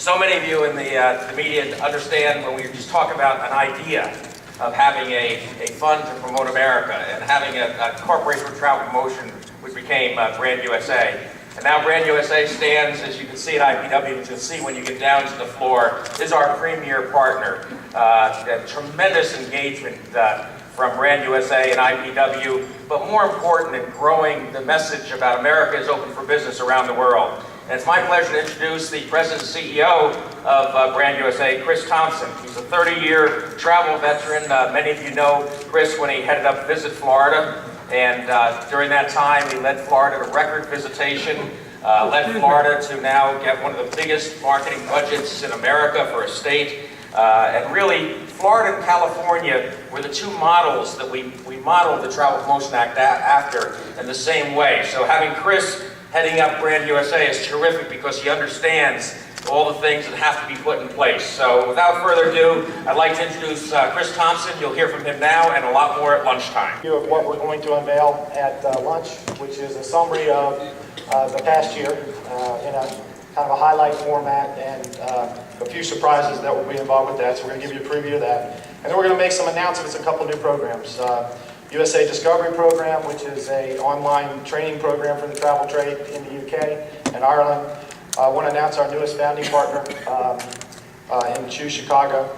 So many of you in the media understand when we just talk about an idea of having a fund to promote America and having a corporation for travel promotion, which became Brand USA. And now Brand USA stands, as you can see at IPW, as you'll see when you get down to the floor, is our premier partner. Tremendous engagement from Brand USA and IPW, but more important in growing the message about America is open for business around the world. And it's my pleasure to introduce the President and CEO of Brand USA, Chris Thompson. He's a 30-year travel veteran. Many of you know Chris when he headed up Visit Florida. And during that time, he led Florida to record visitation, led Florida to now get one of the biggest marketing budgets in America for a state. And really, Florida and California were the two models that we modeled the Travel Promotion Act after in the same way. So having Chris heading up Brand USA is terrific because he understands all the things that have to be put in place. So without further ado, I'd like to introduce Chris Thompson. You'll hear from him now and a lot more at lunchtime. Of what we're going to unveil at lunch, which is a summary of the past year in a kind of a highlight format and a few surprises that will be involved with that. So we're going to give you a preview of that. And then we're going to make some announcements, a couple new programs. USA Discovery Program, which is an online training program for the travel trade in the UK and Ireland. I want to announce our newest founding partner in Choose Chicago.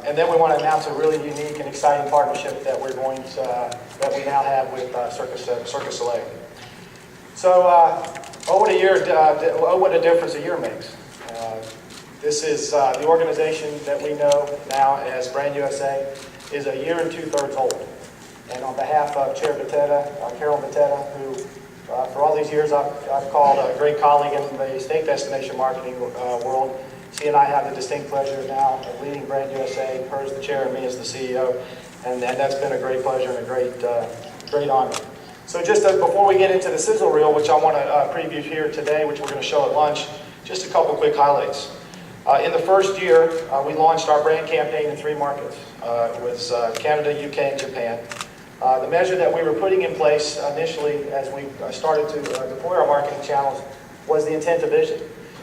And then we want to announce a really unique and exciting partnership that we're going to, that we now have with Cirque du Soleil. So, what a difference a year makes. This is the organization that we know now as Brand USA is a year and 2/3 old. And on behalf of Chair Bettetta, Carol Bettetta, who for all these years I've called a great colleague in the state destination marketing world, she and I have the distinct pleasure now of leading Brand USA, her as the chair and me as the CEO, and that's been a great pleasure and a great honor. So just before we get into the sizzle reel, which I want to preview here today, which we're going to show at lunch, just a couple quick highlights. In the first year, we launched our brand campaign in 3 markets. It was Canada, UK, and Japan. The measure that we were putting in place initially as we started to deploy our marketing channels was the intent to vision.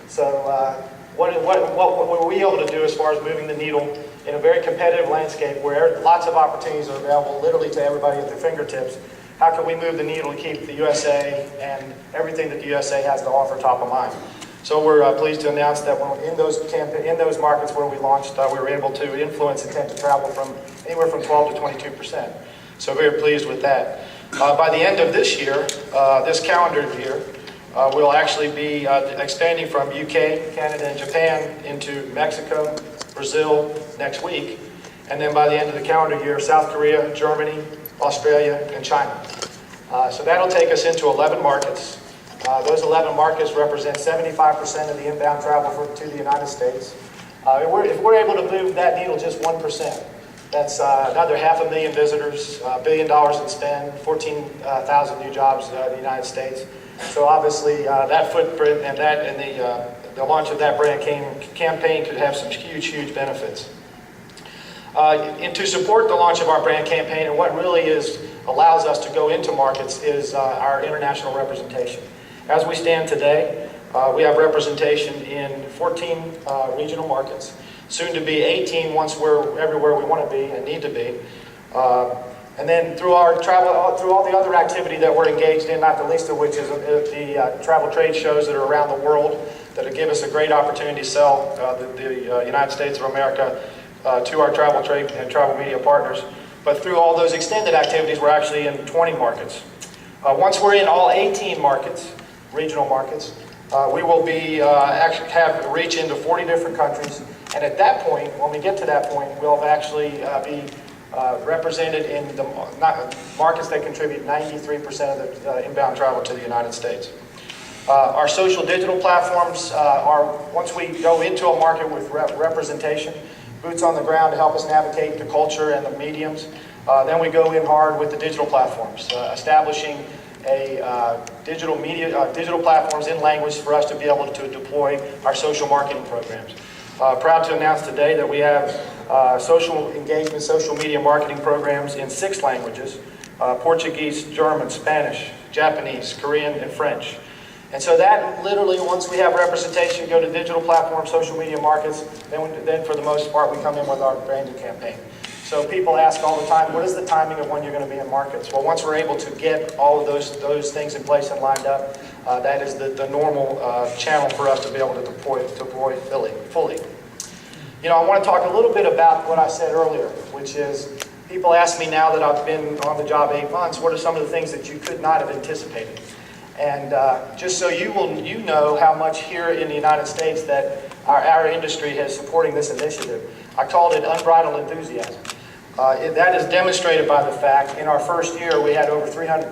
So what were we able to do as far as moving the needle in a very competitive landscape where lots of opportunities are available literally to everybody at their fingertips? How can we move the needle to keep the USA and everything that the USA has to offer top of mind? So we're pleased to announce that in those markets where we launched, we were able to influence intent to travel from anywhere from 12 to 22%. So very pleased with that. By the end of this year, this calendar year, we'll actually be expanding from UK, Canada, and Japan into Mexico, Brazil next week. And then by the end of the calendar year, South Korea, Germany, Australia, and China. So that'll take us into 11 markets. Those 11 markets represent 75% of the inbound travel to the United States. If we're able to move that needle just 1%, that's another 500,000 visitors, $1 billion in spend, 14,000 new jobs in the United States. So obviously that footprint and the launch of that brand campaign could have some huge benefits. And to support the launch of our brand campaign, and what really allows us to go into markets is our international representation. As we stand today, we have representation in 14 regional markets, soon to be 18 once we're everywhere we want to be and need to be. And then through our travel, through all the other activity that we're engaged in, not the least of which is the travel trade shows that are around the world that give us a great opportunity to sell the United States of America to our travel trade and travel media partners. But through all those extended activities, we're actually in 20 markets. Once we're in all 18 markets, regional markets, we will be actually have reach into 40 different countries. And at that point, when we get to that point, we'll actually be represented in the markets that contribute 93% of the inbound travel to the United States. Our social digital platforms are, once we go into a market with representation, boots on the ground to help us navigate the culture and the mediums. Then we go in hard with the digital platforms, establishing digital platforms in language for us to be able to deploy our social marketing programs. Proud to announce today that we have social engagement, social media marketing programs in 6 languages, Portuguese, German, Spanish, Japanese, Korean, and French. And so that literally, once we have representation, go to digital platforms, social media markets, then for the most part, we come in with our branding campaign. So people ask all the time, what is the timing of when you're going to be in markets? Well, once we're able to get all of those things in place and lined up, that is the normal channel for us to be able to deploy fully. You know, I want to talk a little bit about what I said earlier, which is people ask me now that I've been on the job 8 months, what are some of the things that you could not have anticipated? And just so you know how much here in the United States that our industry is supporting this initiative, I called it unbridled enthusiasm. That is demonstrated by the fact in our first year we had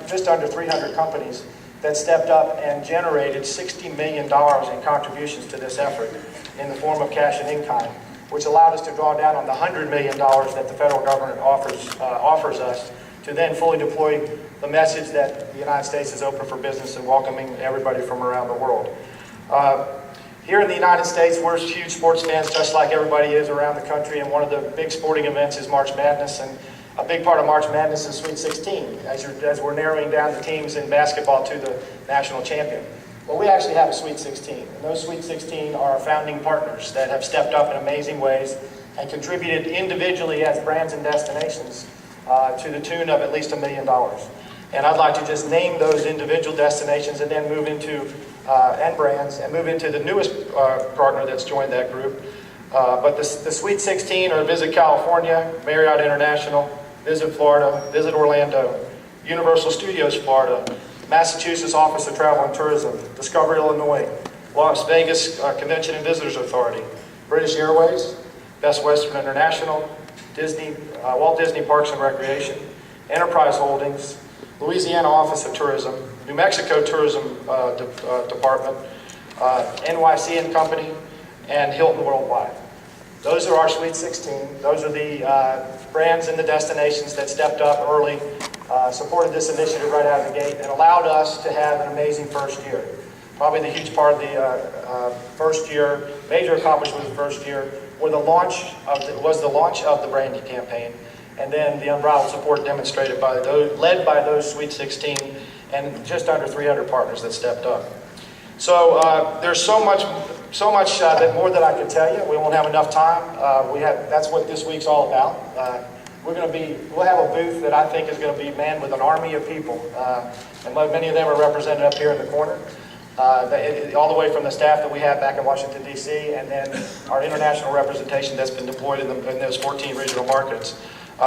just under 300 companies that stepped up and generated $60 million in contributions to this effort in the form of cash and in-kind, which allowed us to draw down on the $100 million that the federal government offers us to then fully deploy the message that the United States is open for business and welcoming everybody from around the world. Here in the United States, we're huge sports fans, just like everybody is around the country, and one of the big sporting events is March Madness, and a big part of March Madness is Sweet 16, as we're narrowing down the teams in basketball to the national champion. Well, we actually have a Sweet 16, and those Sweet 16 are our founding partners that have stepped up in amazing ways and contributed individually as brands and destinations to the tune of at least $1 million. And I'd like to just name those individual destinations and then move into and brands, and move into the newest partner that's joined that group. But the Sweet 16 are Visit California, Marriott International, Visit Florida, Visit Orlando, Universal Studios Florida, Massachusetts Office of Travel and Tourism, Discover Illinois, Las Vegas Convention and Visitors Authority, British Airways, Best Western International, Walt Disney Parks and Recreation, Enterprise Holdings, Louisiana Office of Tourism, New Mexico Tourism Department, NYC and Company, and Hilton Worldwide. Those are our Sweet 16. Those are the brands and the destinations that stepped up early, supported this initiative right out of the gate, and allowed us to have an amazing first year. Probably the huge part of the first year, major accomplishment of the first year, was the launch of the branding campaign, and then the unbridled support demonstrated by led by those Sweet 16 and just under 300 partners that stepped up. So there's so much that more that I could tell you. We won't have enough time. That's what this week's all about. We'll have a booth that I think is going to be manned with an army of people, and many of them are represented up here in the corner. All the way from the staff that we have back in Washington, D.C., and then our international representation that's been deployed in those 14 regional markets.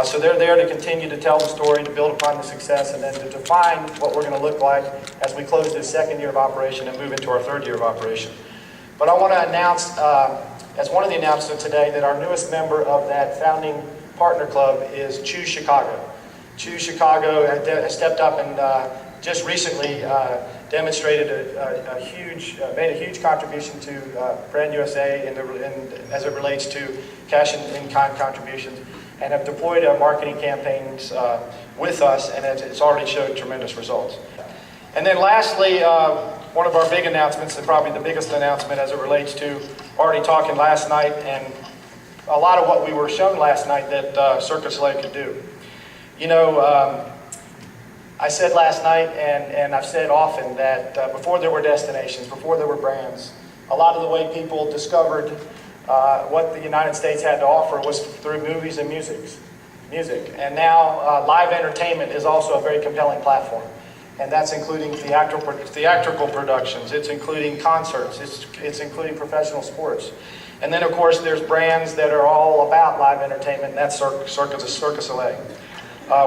So they're there to continue to tell the story, to build upon the success, and then to define what we're going to look like as we close this second year of operation and move into our third year of operation. But I want to announce, as one of the announcements today, that our newest member of that founding partner club is Choose Chicago. Choose Chicago has stepped up and just recently demonstrated made a huge contribution to Brand USA as it relates to cash and in-kind contributions, and have deployed marketing campaigns with us, and it's already showed tremendous results. And then lastly, one of our big announcements, and probably the biggest announcement as it relates to already talking last night, and a lot of what we were shown last night that Cirque du Soleil could do. You know, I said last night, and I've said often, that before there were destinations, before there were brands, a lot of the way people discovered what the United States had to offer was through movies and music. And now live entertainment is also a very compelling platform. And that's including theatrical productions, it's including concerts, it's including professional sports. And then of course there's brands that are all about live entertainment, and that's Cirque du Soleil.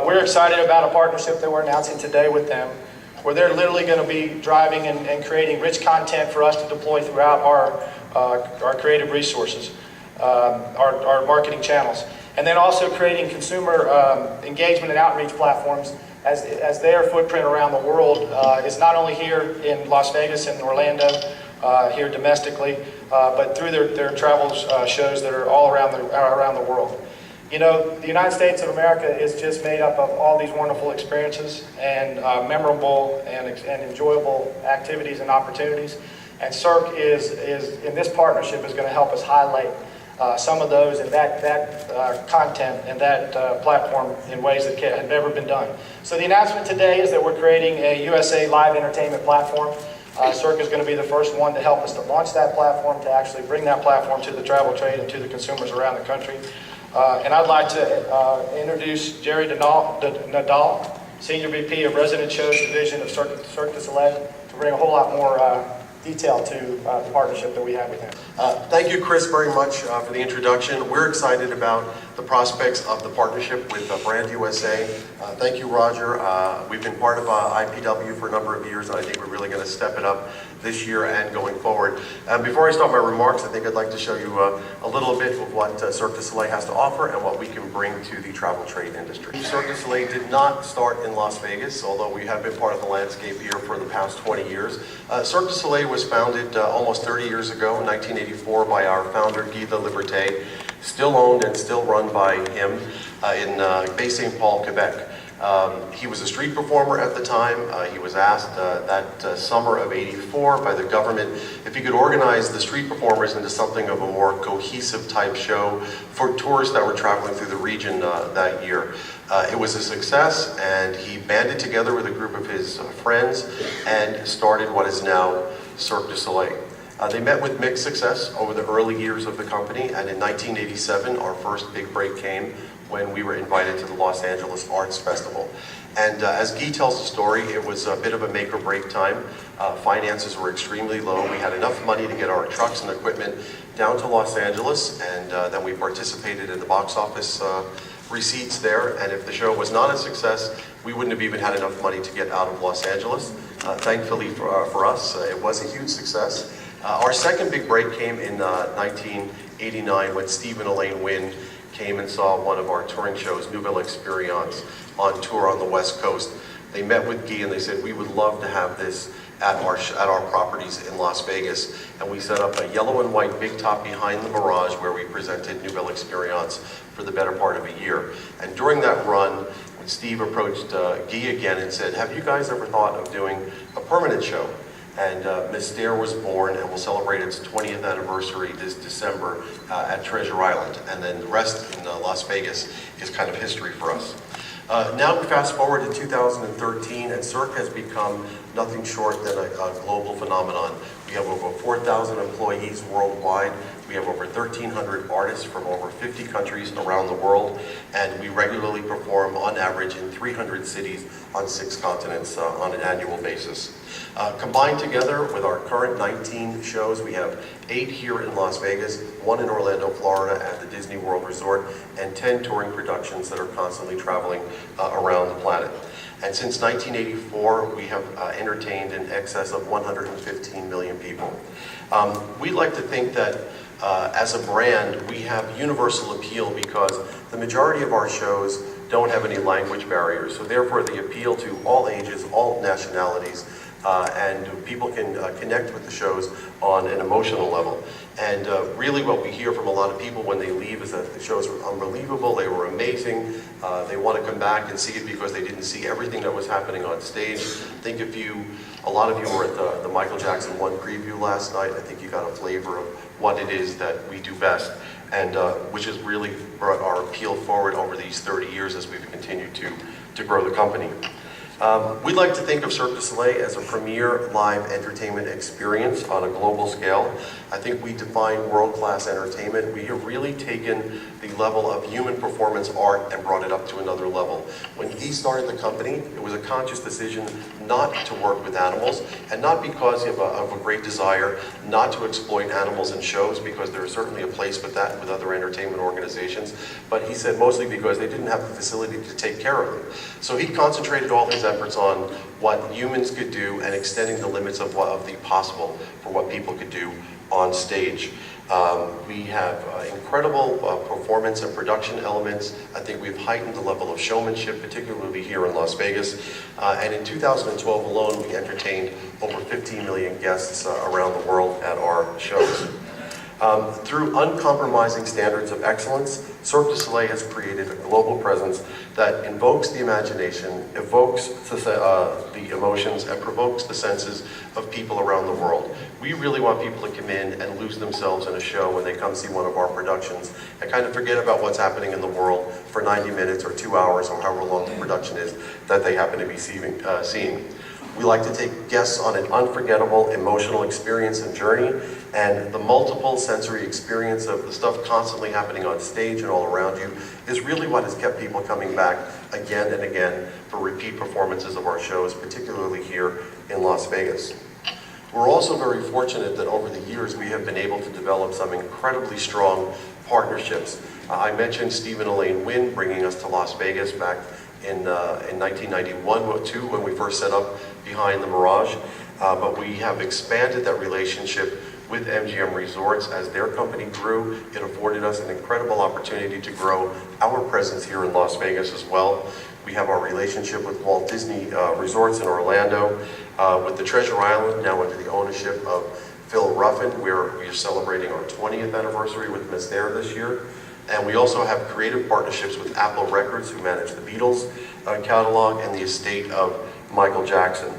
We're excited about a partnership that we're announcing today with them, where they're literally going to be driving and creating rich content for us to deploy throughout our creative resources, our marketing channels. And then also creating consumer engagement and outreach platforms as their footprint around the world is not only here in Las Vegas and Orlando, here domestically, but through their travel shows that are all around the world. You know, the United States of America is just made up of all these wonderful experiences and memorable and enjoyable activities and opportunities. And Cirque is in this partnership is going to help us highlight some of those and that content and that platform in ways that had never been done. So the announcement today is that we're creating a USA live entertainment platform. Cirque is going to be the first one to help us to launch that platform, to actually bring that platform to the travel trade and to the consumers around the country. And I'd like to introduce Jerry Nadal, Senior VP of Resident Shows Division of Cirque du Soleil, to bring a whole lot more detail to the partnership that we have with him. Thank you, Chris, very much for the introduction. We're excited about the prospects of the partnership with Brand USA. Thank you, Roger. We've been part of IPW for a number of years, and I think we're really going to step it up this year and going forward. Before I start my remarks, I think I'd like to show you a little bit of what Cirque du Soleil has to offer and what we can bring to the travel trade industry. Cirque du Soleil did not start in Las Vegas, although we have been part of the landscape here for the past 20 years. Cirque du Soleil was founded almost 30 years ago in 1984 by our founder, Guy de Liberté, still owned and still run by him in Bay St. Paul, Quebec. He was a street performer at the time. He was asked that summer of '84 by the government if he could organize the street performers into something of a more cohesive type show for tourists that were traveling through the region that year. It was a success, and he banded together with a group of his friends and started what is now Cirque du Soleil. They met with mixed success over the early years of the company, and in 1987 our first big break came when we were invited to the Los Angeles Arts Festival. And as Guy tells the story, it was a bit of a make or break time. Finances were extremely low. We had enough money to get our trucks and equipment down to Los Angeles, and then we participated in the box office receipts there, and if the show was not a success, we wouldn't have even had enough money to get out of Los Angeles. Thankfully for us, it was a huge success. Our second big break came in 1989 when Steve and Elaine Wynn came and saw one of our touring shows, Nouvelle Experience, on tour on the West Coast. They met with Guy and they said, we would love to have this at our properties in Las Vegas. And we set up a yellow and white big top behind the Mirage where we presented Nouvelle Experience for the better part of a year. And during that run, when Steve approached Guy again and said, have you guys ever thought of doing a permanent show? And Mystere was born, and we'll celebrate its 20th anniversary this December at Treasure Island. And then the rest in Las Vegas is kind of history for us. Now we fast forward to 2013, and Cirque has become nothing short than a global phenomenon. We have over 4,000 employees worldwide. We have over 1,300 artists from over 50 countries around the world, and we regularly perform on average in 300 cities on 6 continents on an annual basis. Combined together with our current 19 shows, we have 8 here in Las Vegas, 1 in Orlando, Florida at the Disney World Resort, and 10 touring productions that are constantly traveling around the planet. And since 1984, we have entertained in excess of 115 million people. We like to think that as a brand, we have universal appeal because the majority of our shows don't have any language barriers. So therefore, they appeal to all ages, all nationalities, and people can connect with the shows on an emotional level. And really what we hear from a lot of people when they leave is that the shows were unbelievable, they were amazing, they want to come back and see it because they didn't see everything that was happening on stage. I think a lot of you were at the Michael Jackson 1 preview last night. I think you got a flavor of what it is that we do best, and which has really brought our appeal forward over these 30 years as we've continued to grow the company. We'd like to think of Cirque du Soleil as a premier live entertainment experience on a global scale. I think we define world-class entertainment. We have really taken the level of human performance art and brought it up to another level. When he started the company, it was a conscious decision not to work with animals, and not because of a great desire not to exploit animals in shows, because there is certainly a place for that with other entertainment organizations, but he said mostly because they didn't have the facility to take care of them. So he concentrated all his efforts on what humans could do and extending the limits of the possible for what people could do on stage. We have incredible performance and production elements. I think we've heightened the level of showmanship, particularly here in Las Vegas. And in 2012 alone, we entertained over 15 million guests around the world at our shows. Through uncompromising standards of excellence, Cirque du Soleil has created a global presence that invokes the imagination, evokes the emotions, and provokes the senses of people around the world. We really want people to come in and lose themselves in a show when they come see one of our productions and kind of forget about what's happening in the world for 90 minutes or 2 hours or however long the production is that they happen to be seeing. We like to take guests on an unforgettable emotional experience and journey, and the multiple sensory experience of the stuff constantly happening on stage and all around you is really what has kept people coming back again and again for repeat performances of our shows, particularly here in Las Vegas. We're also very fortunate that over the years we have been able to develop some incredibly strong partnerships. I mentioned Steve and Elaine Wynn bringing us to Las Vegas back in 1991-2 when we first set up behind the Mirage, but we have expanded that relationship with MGM Resorts. As their company grew, it afforded us an incredible opportunity to grow our presence here in Las Vegas as well. We have our relationship with Walt Disney Resorts in Orlando, with the Treasure Island now under the ownership of Phil Ruffin, where we are celebrating our 20th anniversary with Miss There this year. And we also have creative partnerships with Apple Records, who manage the Beatles catalog, and the estate of Michael Jackson.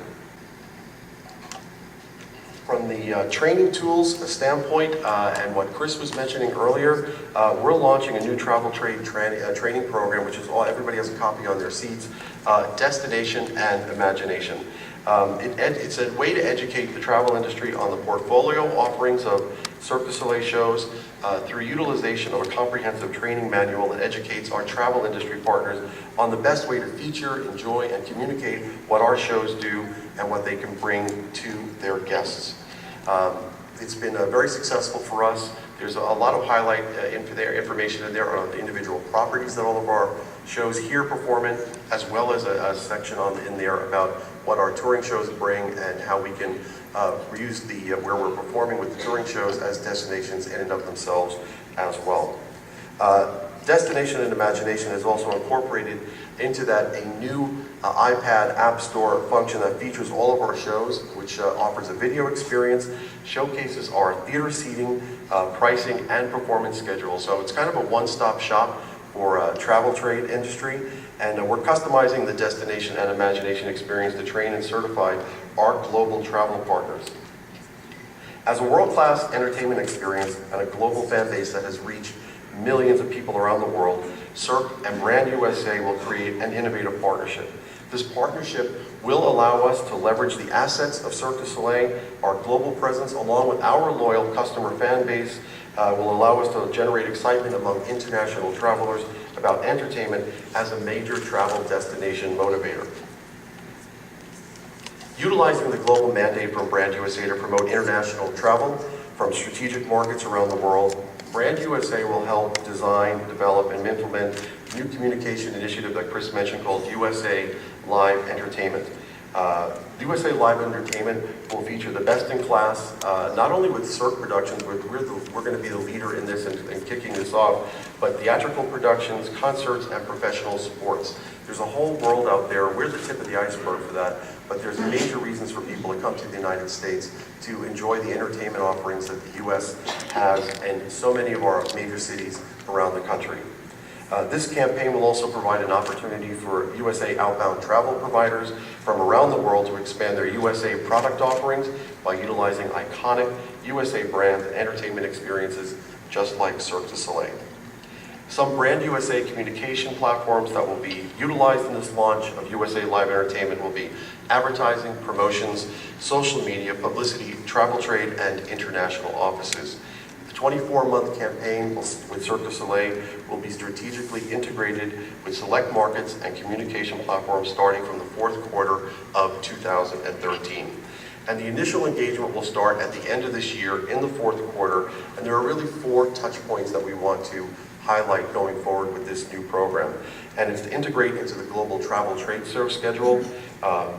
From the training tools standpoint, and what Chris was mentioning earlier, we're launching a new travel trade training program, which is all, everybody has a copy on their seats, Destination and Imagination. It's a way to educate the travel industry on the portfolio offerings of Cirque du Soleil shows through utilization of a comprehensive training manual that educates our travel industry partners on the best way to feature, enjoy, and communicate what our shows do and what they can bring to their guests. It's been very successful for us. There's a lot of highlight information in there on the individual properties that all of our shows here perform in, as well as a section in there about what our touring shows bring and how we can use where we're performing with the touring shows as destinations in and of themselves as well. Destination and Imagination has also incorporated into that a new iPad App Store function that features all of our shows, which offers a video experience, showcases our theater seating, pricing, and performance schedule. So it's kind of a one-stop shop for travel trade industry, and we're customizing the Destination and Imagination experience to train and certify our global travel partners. As a world-class entertainment experience and a global fan base that has reached millions of people around the world, Cirque and Brand USA will create an innovative partnership. This partnership will allow us to leverage the assets of Cirque du Soleil, our global presence, along with our loyal customer fan base, will allow us to generate excitement among international travelers about entertainment as a major travel destination motivator. Utilizing the global mandate from Brand USA to promote international travel from strategic markets around the world, Brand USA will help design, develop, and implement new communication initiative that Chris mentioned called USA Live Entertainment. USA Live Entertainment will feature the best in class, not only with Cirque productions, we're going to be the leader in this and kicking this off, but theatrical productions, concerts, and professional sports. There's a whole world out there. We're the tip of the iceberg for that, but there's major reasons for people to come to the United States to enjoy the entertainment offerings that the U.S. has in so many of our major cities around the country. This campaign will also provide an opportunity for USA outbound travel providers from around the world to expand their USA product offerings by utilizing iconic USA brand entertainment experiences just like Cirque du Soleil. Some Brand USA communication platforms that will be utilized in this launch of USA Live Entertainment will be advertising, promotions, social media, publicity, travel trade, and international offices. The 24-month campaign with Cirque du Soleil will be strategically integrated with select markets and communication platforms starting from the fourth quarter of 2013. And the initial engagement will start at the end of this year in the fourth quarter, and there are really 4 touch points that we want to highlight going forward with this new program. And it's to integrate into the global travel trade serve schedule.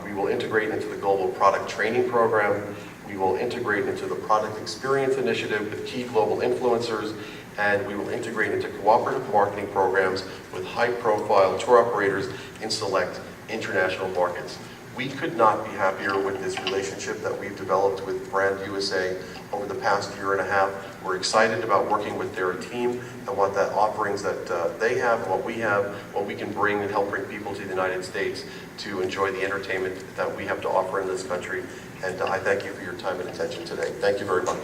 We will integrate into the global product training program. We will integrate into the product experience initiative with key global influencers, and we will integrate into cooperative marketing programs with high-profile tour operators in select international markets. We could not be happier with this relationship that we've developed with Brand USA over the past year and a half. We're excited about working with their team and what that offerings that they have, what we have, what we can bring and help bring people to the United States to enjoy the entertainment that we have to offer in this country. And I thank you for your time and attention today. Thank you very much.